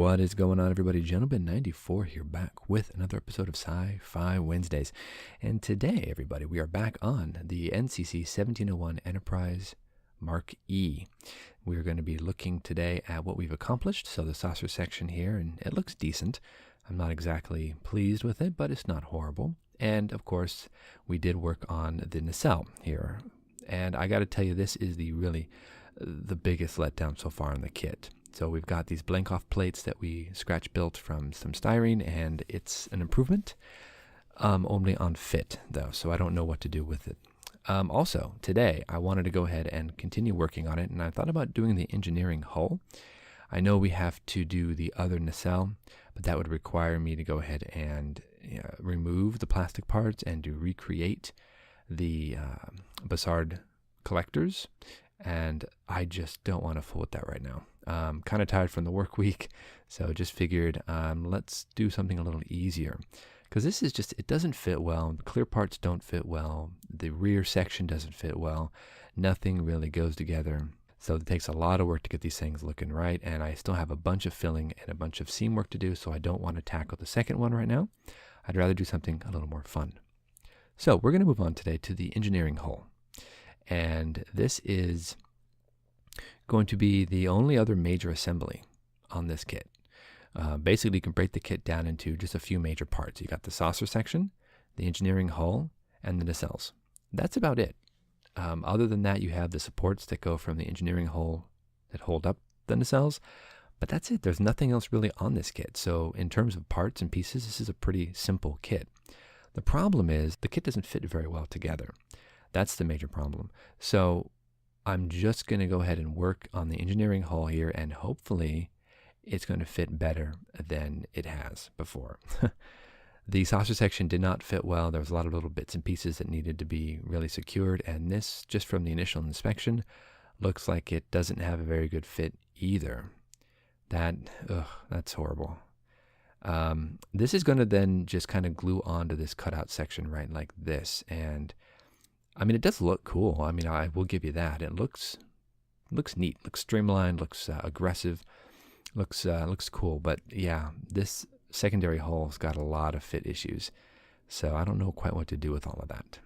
What is going on, everybody? Gentleman 94 here, back with another episode of Sci-Fi Wednesdays. And today, everybody, we are back on the NCC 1701 Enterprise Mark E. We're going to be looking today at what we've accomplished. So the saucer section here, and it looks decent. I'm not exactly pleased with it, but it's not horrible. And of course, we did work on the nacelle here. And I got to tell you, this is the biggest letdown so far in the kit. So we've got these blank-off plates that we scratch-built from some styrene, and it's an improvement, only on fit, though, so I don't know what to do with it. Also, today, I wanted to go ahead and continue working on it, and I thought about doing the engineering hull. I know we have to do the other nacelle, but that would require me to go ahead and remove the plastic parts and to recreate the Bassard collectors, and I just don't want to fool with that right now. Kind of tired from the work week, so just figured let's do something a little easier, because this is just, it doesn't fit well. The clear parts don't fit well. The rear section doesn't fit well. Nothing really goes together. So it takes a lot of work to get these things looking right, and I still have a bunch of filling and a bunch of seam work to do, so I don't want to tackle the second one right now. I'd rather do something a little more fun. So we're going to move on today to the engineering hull, and this is going to be the only other major assembly on this kit. Basically, you can break the kit down into just a few major parts. You got the saucer section, the engineering hull, and the nacelles. That's about it. Other than that, you have the supports that go from the engineering hull that hold up the nacelles, but that's it. There's nothing else really on this kit. So in terms of parts and pieces, this is a pretty simple kit. The problem is the kit doesn't fit very well together. That's the major problem. So I'm just going to go ahead and work on the engineering hull here, and hopefully it's going to fit better than it has before. The saucer section did not fit well. There was a lot of little bits and pieces that needed to be really secured, and this, just from the initial inspection, looks like it doesn't have a very good fit either. That's horrible. This is going to then just kind of glue onto this cutout section right like this, and I mean, it does look cool. I mean, I will give you that. It looks neat, looks streamlined, looks aggressive, looks cool. But yeah, this secondary hull's got a lot of fit issues, so I don't know quite what to do with all of that.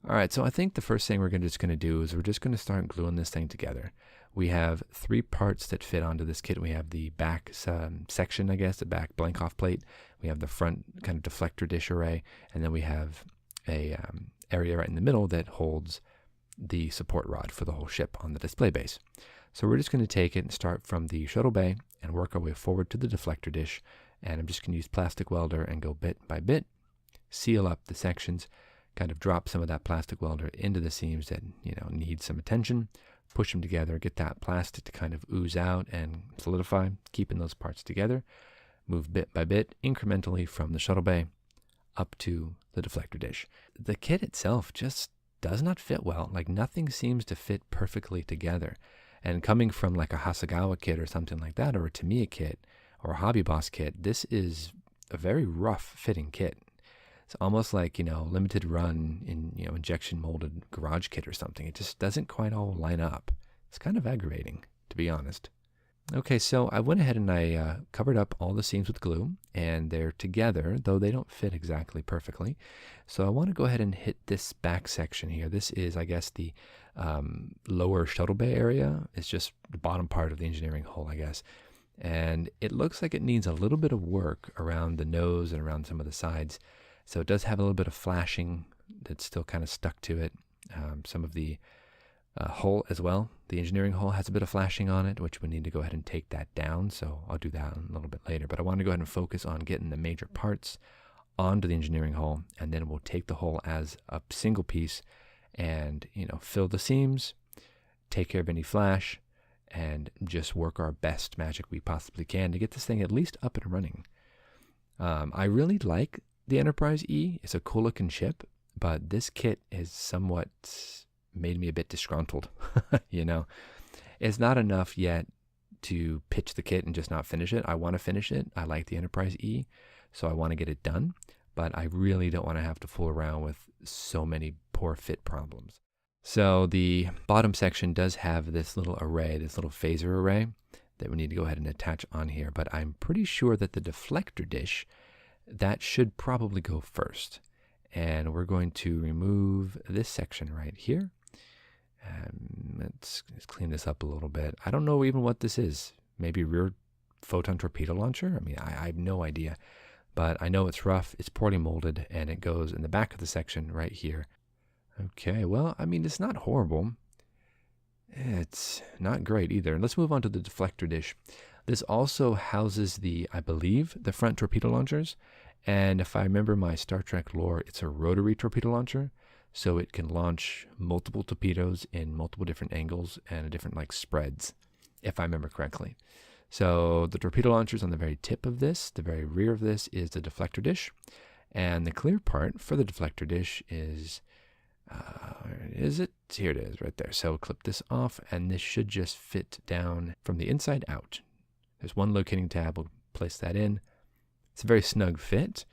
All right, so I think the first thing we're just going to do is we're just going to start gluing this thing together. We have 3 parts that fit onto this kit. We have the back section, I guess, the back blank-off plate. We have the front kind of deflector dish array, and then we have a area right in the middle that holds the support rod for the whole ship on the display base. So we're just going to take it and start from the shuttle bay and work our way forward to the deflector dish. And I'm just going to use plastic welder and go bit by bit, seal up the sections, kind of drop some of that plastic welder into the seams that need some attention, push them together, get that plastic to kind of ooze out and solidify, keeping those parts together. Move bit by bit, incrementally from the shuttle bay up to the deflector dish. The kit itself just does not fit well. Like, nothing seems to fit perfectly together. And coming from like a Hasegawa kit or something like that, or a Tamiya kit or a Hobby Boss kit, this is a very rough fitting kit. It's almost like, limited run in, injection molded garage kit or something. It just doesn't quite all line up. It's kind of aggravating, to be honest. Okay, so I went ahead and I covered up all the seams with glue, and they're together, though they don't fit exactly perfectly. So I want to go ahead and hit this back section here. This is, I guess, the lower shuttle bay area. It's just the bottom part of the engineering hull, I guess. And it looks like it needs a little bit of work around the nose and around some of the sides. So it does have a little bit of flashing that's still kind of stuck to it. Some of the hull as well. The engineering hull has a bit of flashing on it, which we need to go ahead and take that down. So I'll do that a little bit later. But I want to go ahead and focus on getting the major parts onto the engineering hull, and then we'll take the hull as a single piece and, fill the seams, take care of any flash, and just work our best magic we possibly can to get this thing at least up and running. I really like the Enterprise E. It's a cool looking ship, but this kit is somewhat made me a bit disgruntled. It's not enough yet to pitch the kit and just not finish it. I want to finish it. I like the Enterprise E, so I want to get it done, but I really don't want to have to fool around with so many poor fit problems. So the bottom section does have this little array, this little phaser array that we need to go ahead and attach on here. But I'm pretty sure that the deflector dish, that should probably go first. And we're going to remove this section right here. Let's clean this up a little bit. I don't know even what this is. Maybe rear photon torpedo launcher? I mean, I have no idea. But I know it's rough, it's poorly molded, and it goes in the back of the section right here. Okay, well, I mean, it's not horrible. It's not great either. Let's move on to the deflector dish. This also houses I believe, the front torpedo launchers. And if I remember my Star Trek lore, it's a rotary torpedo launcher. So it can launch multiple torpedoes in multiple different angles and different spreads, if I remember correctly. So the torpedo launcher is on the very tip of this. The very rear of this is the deflector dish. And the clear part for the deflector dish is, is it? Here it is right there. So clip this off and this should just fit down from the inside out. There's one locating tab. We'll place that in. It's a very snug fit.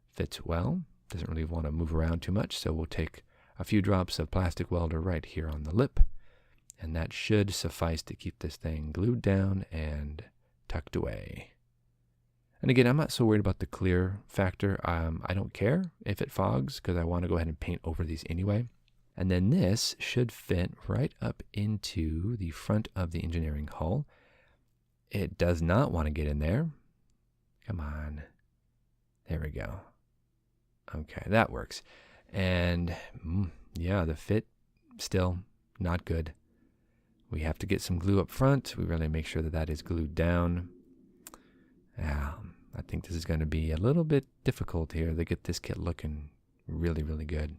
Fits well. Doesn't really want to move around too much. So we'll take a few drops of plastic welder right here on the lip. And that should suffice to keep this thing glued down and tucked away. And again, I'm not so worried about the clear factor. I don't care if it fogs because I want to go ahead and paint over these anyway. And then this should fit right up into the front of the engineering hull. It does not want to get in there. Come on. There we go. Okay, that works. And yeah, the fit still not good. We have to get some glue up front. We really make sure that that is glued down. I think this is going to be a little bit difficult here to get this kit looking really, really good.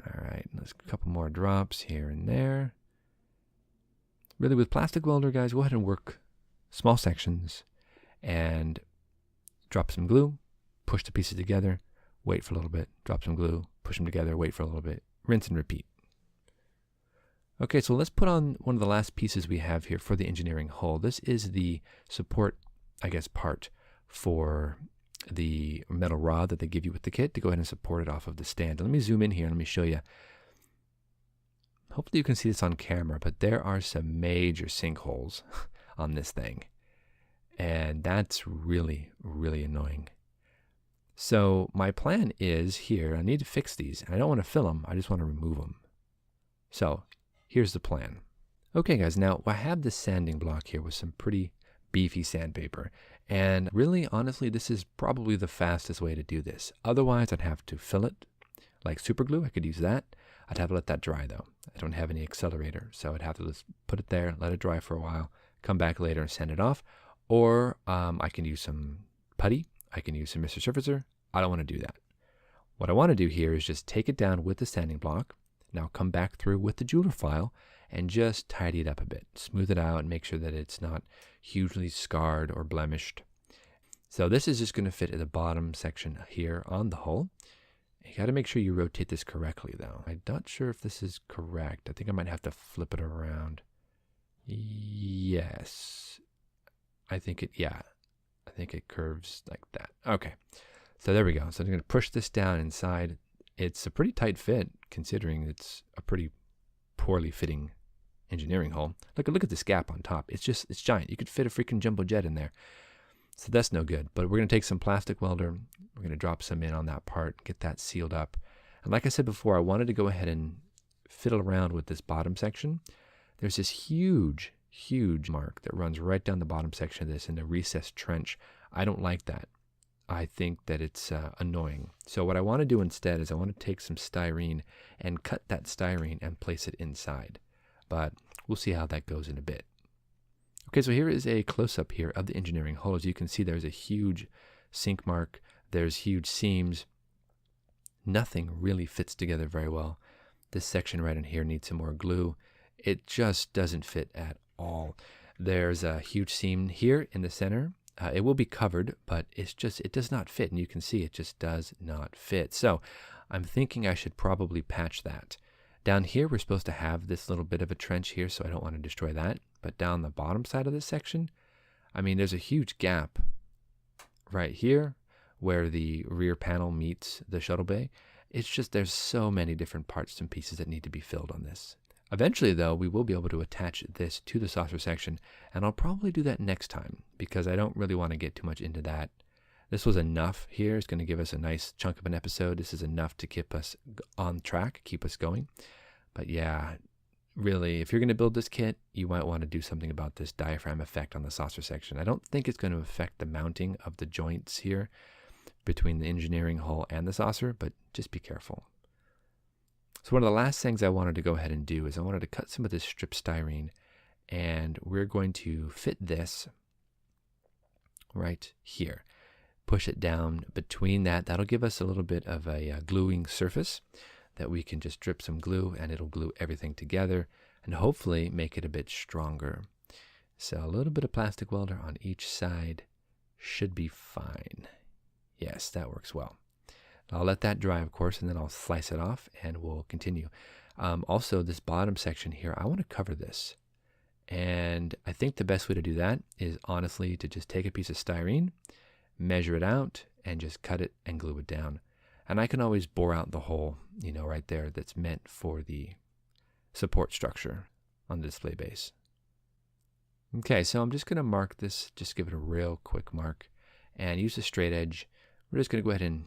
All right, let's a couple more drops here and there. Really, with plastic welder, guys, go ahead and work small sections and drop some glue, push the pieces together, wait for a little bit, drop some glue, push them together, wait for a little bit, rinse and repeat. Okay, so let's put on one of the last pieces we have here for the engineering hull. This is the support, part for the metal rod that they give you with the kit to go ahead and support it off of the stand. Let me zoom in here and let me show you. Hopefully you can see this on camera, but there are some major sinkholes on this thing. And that's really, really annoying. So my plan is here, I need to fix these. And I don't want to fill them, I just want to remove them. So here's the plan. Okay guys, now I have this sanding block here with some pretty beefy sandpaper. And really, honestly, this is probably the fastest way to do this. Otherwise, I'd have to fill it like super glue. I could use that. I'd have to let that dry though. I don't have any accelerator, so I'd have to just put it there, let it dry for a while, come back later and sand it off. Or I can use some putty. I can use some Mr. Surfacer. I don't want to do that. What I want to do here is just take it down with the sanding block. Now come back through with the jeweler file and just tidy it up a bit. Smooth it out and make sure that it's not hugely scarred or blemished. So this is just going to fit at the bottom section here on the hull. You got to make sure you rotate this correctly though. I'm not sure if this is correct. I think I might have to flip it around. Yes. I think it curves like that. Okay. So there we go. So I'm going to push this down inside. It's a pretty tight fit considering it's a pretty poorly fitting engineering hull. Look at this gap on top. It's giant. You could fit a freaking jumbo jet in there. So that's no good. But we're going to take some plastic welder. We're going to drop some in on that part, get that sealed up. And like I said before, I wanted to go ahead and fiddle around with this bottom section. There's this huge mark that runs right down the bottom section of this in the recessed trench. I don't like that. I think that it's annoying. So what I want to do instead is I want to take some styrene and cut that styrene and place it inside. But we'll see how that goes in a bit. Okay, so here is a close-up here of the engineering hull. As you can see, there's a huge sink mark. There's huge seams. Nothing really fits together very well. This section right in here needs some more glue. It just doesn't fit at all. There's a huge seam here in the center. It will be covered, but it does not fit. And you can see it just does not fit. So I'm thinking I should probably patch that. Down here, we're supposed to have this little bit of a trench here, so I don't want to destroy that. But down the bottom side of this section, I mean, there's a huge gap right here where the rear panel meets the shuttle bay. It's just there's so many different parts and pieces that need to be filled on this. Eventually, though, we will be able to attach this to the saucer section, and I'll probably do that next time because I don't really want to get too much into that. This was enough here. It's going to give us a nice chunk of an episode. This is enough to keep us on track, keep us going. But yeah, really, if you're going to build this kit, you might want to do something about this diaphragm effect on the saucer section. I don't think it's going to affect the mounting of the joints here between the engineering hull and the saucer, but just be careful. So one of the last things I wanted to go ahead and do is I wanted to cut some of this strip styrene, and we're going to fit this right here. Push it down between that. That'll give us a little bit of a gluing surface that we can just drip some glue, and it'll glue everything together and hopefully make it a bit stronger. So a little bit of plastic welder on each side should be fine. Yes, that works well. I'll let that dry, of course, and then I'll slice it off and we'll continue. Also, this bottom section here, I want to cover this. And I think the best way to do that is honestly to just take a piece of styrene, measure it out, and just cut it and glue it down. And I can always bore out the hole, right there that's meant for the support structure on the display base. Okay, so I'm just going to mark this, just give it a real quick mark, and use a straight edge. We're just going to go ahead and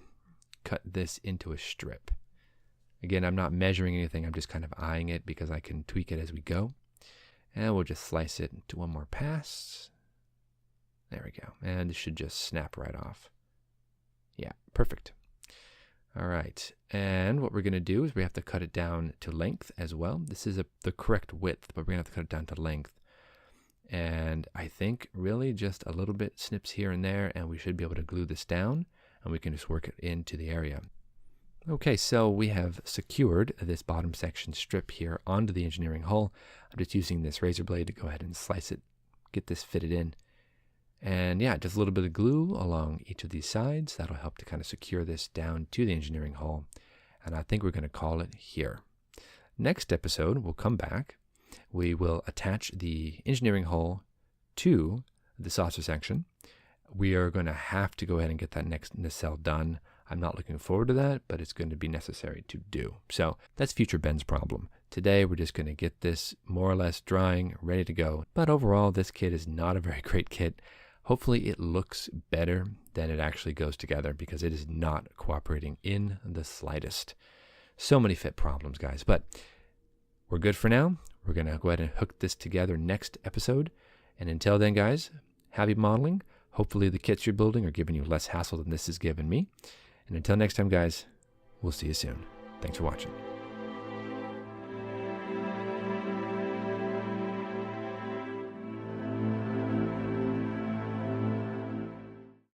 cut this into a strip. Again, I'm not measuring anything, I'm just kind of eyeing it because I can tweak it as we go. And we'll just slice it into one more pass. There we go. And this should just snap right off. Yeah, perfect. All right. And what we're going to do is we have to cut it down to length as well. This is the correct width, but we're going to have to cut it down to length. And I think really just a little bit snips here and there, and we should be able to glue this down, and we can just work it into the area. Okay, so we have secured this bottom section strip here onto the engineering hull. I'm just using this razor blade to go ahead and slice it, get this fitted in. And yeah, just a little bit of glue along each of these sides. That'll help to kind of secure this down to the engineering hull. And I think we're going to call it here. Next episode, we'll come back. We will attach the engineering hull to the saucer section. We are going to have to go ahead and get that next nacelle done. I'm not looking forward to that, but it's going to be necessary to do. So that's future Ben's problem. Today, we're just going to get this more or less drying, ready to go. But overall, this kit is not a very great kit. Hopefully it looks better than it actually goes together because it is not cooperating in the slightest. So many fit problems, guys. But we're good for now. We're going to go ahead and hook this together next episode. And until then, guys, happy modeling. Hopefully the kits you're building are giving you less hassle than this has given me. And until next time, guys, we'll see you soon. Thanks for watching.